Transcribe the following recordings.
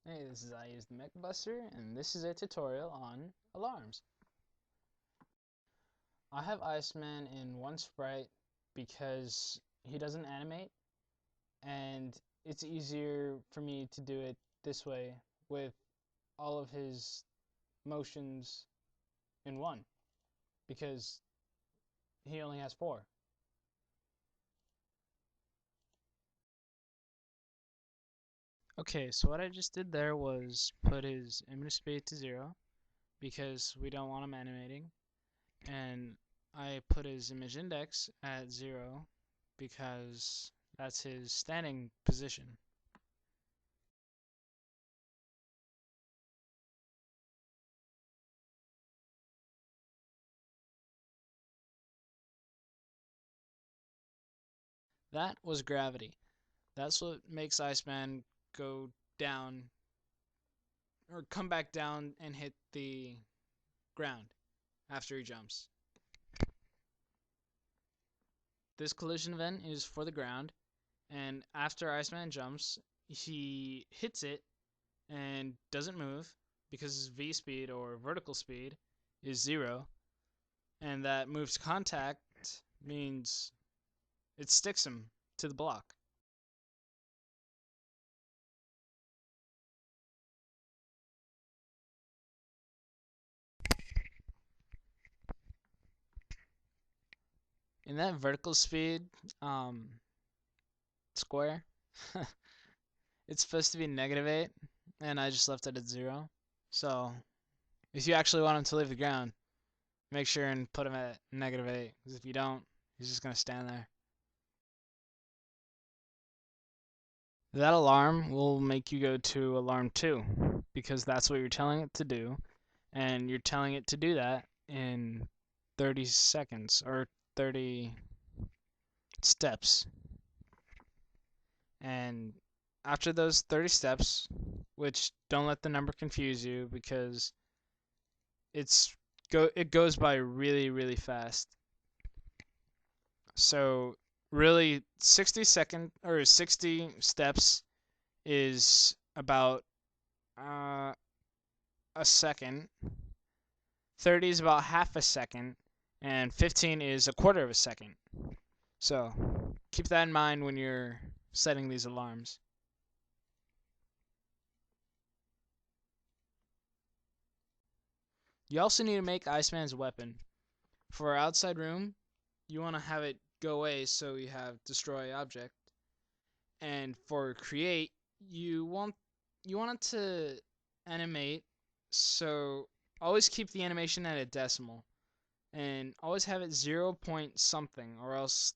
Hey, this is Iusethemegabuster, and this is a tutorial on alarms. I have Iceman in one sprite because he doesn't animate, and it's easier for me to do it this way with all of his motions in one, because he only has 4. Okay, so what I just did there was put his image speed to 0 because we don't want him animating, and I put his image index at 0 because that's his standing position. That was gravity. That's what makes Iceman go down or come back down and hit the ground after he jumps. This collision event is for the ground, and after Iceman jumps, he hits it and doesn't move because his V speed or vertical speed is 0, and that moves contact means it sticks him to the block. In that vertical speed square, it's supposed to be -8, and I just left it at 0. So if you actually want him to leave the ground, make sure and put him at -8, because if you don't, he's just going to stand there. That alarm will make you go to alarm 2, because that's what you're telling it to do, and you're telling it to do that in 30 seconds or 30 steps. And after those 30 steps, which don't let the number confuse you because it goes by really fast. So really 60 steps is about a second. 30 is about half a second, and 15 is a quarter of a second. So keep that in mind when you're setting these alarms. You also need to make Iceman's weapon. For our outside room, you want to have it go away so you have destroy object. And for create, you want it to animate, so always keep the animation at a decimal. And always have it 0 point something, or else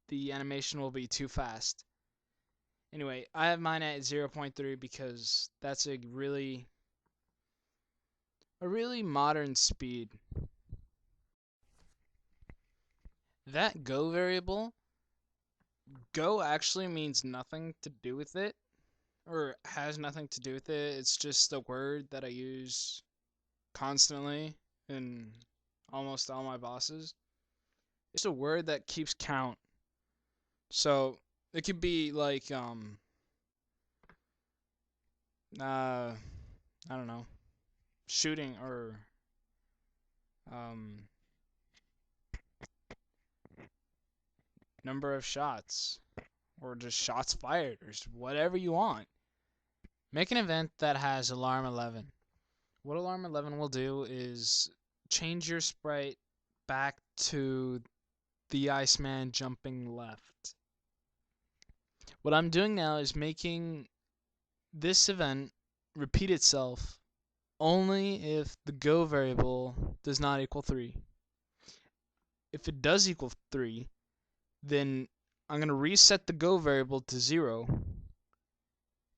the animation will be too fast. Anyway, I have mine at 0.3 because that's a really modern speed. That go variable, go actually means nothing to do with it, or has nothing to do with it. It's just a word that I use constantly in almost all my bosses. It's a word that keeps count. So it could be like I don't know, shooting or um number of shots, or just shots fired, or whatever you want. Make an event that has alarm 11. What alarm 11 will do is change your sprite back to the Iceman jumping left. What I'm doing now is making this event repeat itself only if the go variable does not equal 3. If it does equal 3, then I'm going to reset the go variable to 0,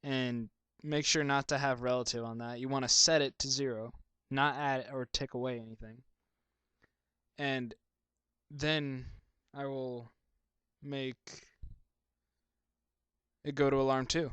and make sure not to have relative on that. You want to set it to 0, not add or take away anything. And then I will make it go to alarm 2.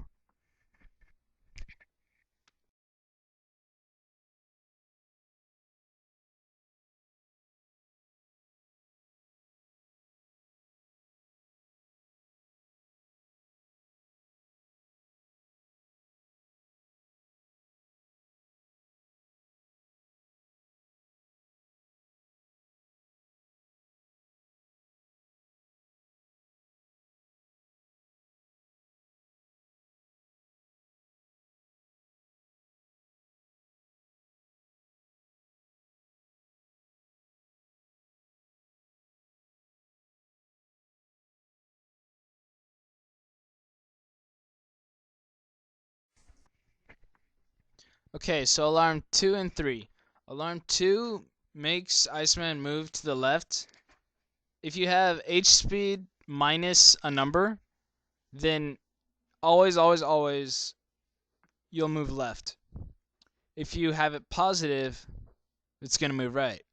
Okay, so alarm 2 and 3. Alarm 2 makes Iceman move to the left. If you have H speed minus a number, then always, always, always, you'll move left. If you have it positive, it's going to move right.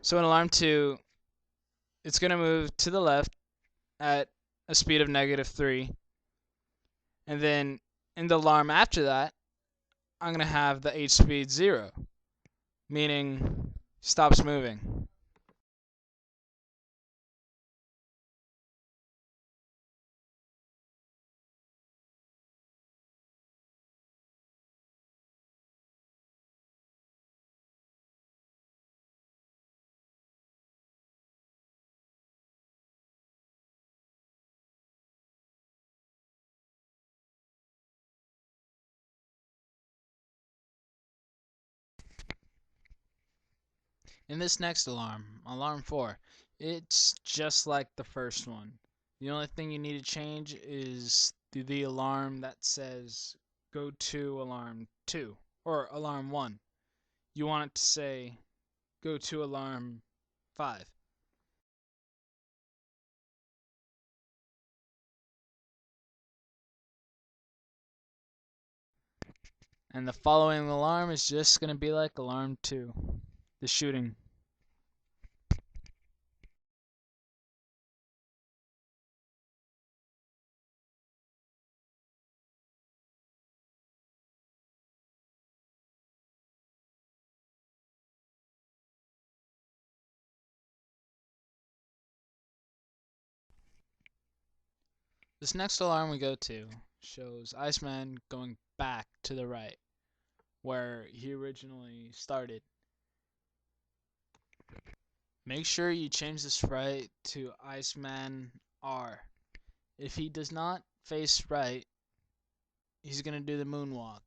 So in alarm 2, it's going to move to the left at a speed of -3. And then in the alarm after that, I'm going to have the H speed 0, meaning stops moving. In this next alarm, alarm 4, it's just like the first one. The only thing you need to change is the alarm that says go to alarm 2 or alarm 1. You want it to say go to alarm 5. And the following alarm is just going to be like alarm 2, the shooting. This next alarm we go to shows Iceman going back to the right, where he originally started. Make sure you change the sprite to Iceman R. If he does not face right, he's going to do the moonwalk.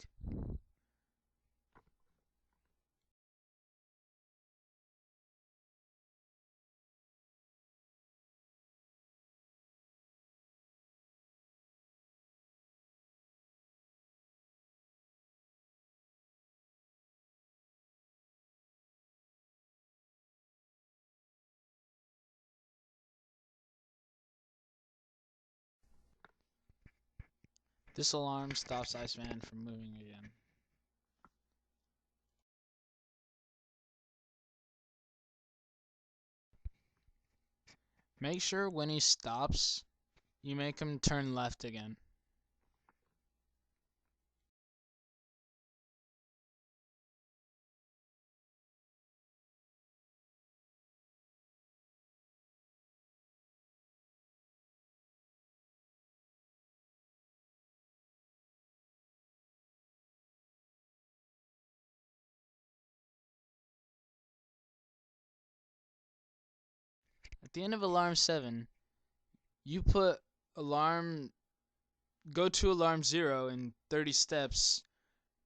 This alarm stops Iceman from moving again. Make sure when he stops, you make him turn left again. At the end of alarm 7, you put alarm go to alarm 0 in 30 steps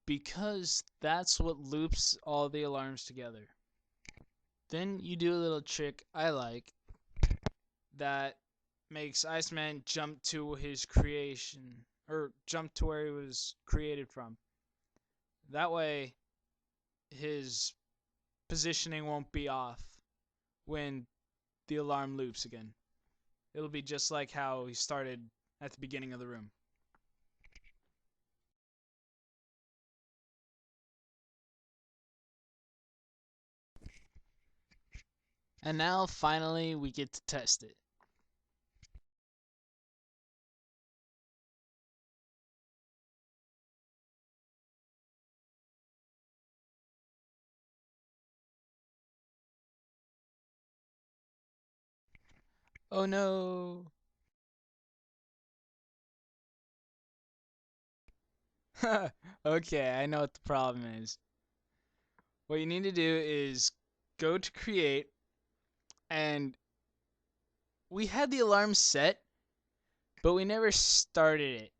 because that's what loops all the alarms together. Then you do a little trick I like that makes Iceman jump to his creation, or jump to where he was created from. That way, his positioning won't be off when the alarm loops again. It'll be just like how he started at the beginning of the room. And now, finally, we get to test it. Oh no! Okay, I know what the problem is. What you need to do is go to create, and we had the alarm set, but we never started it.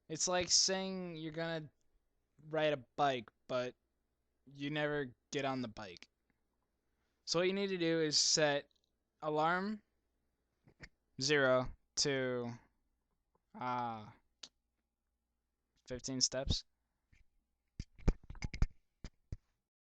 It's like saying you're gonna ride a bike, but you never get on the bike. So what you need to do is set alarm 0 to uh 15 steps.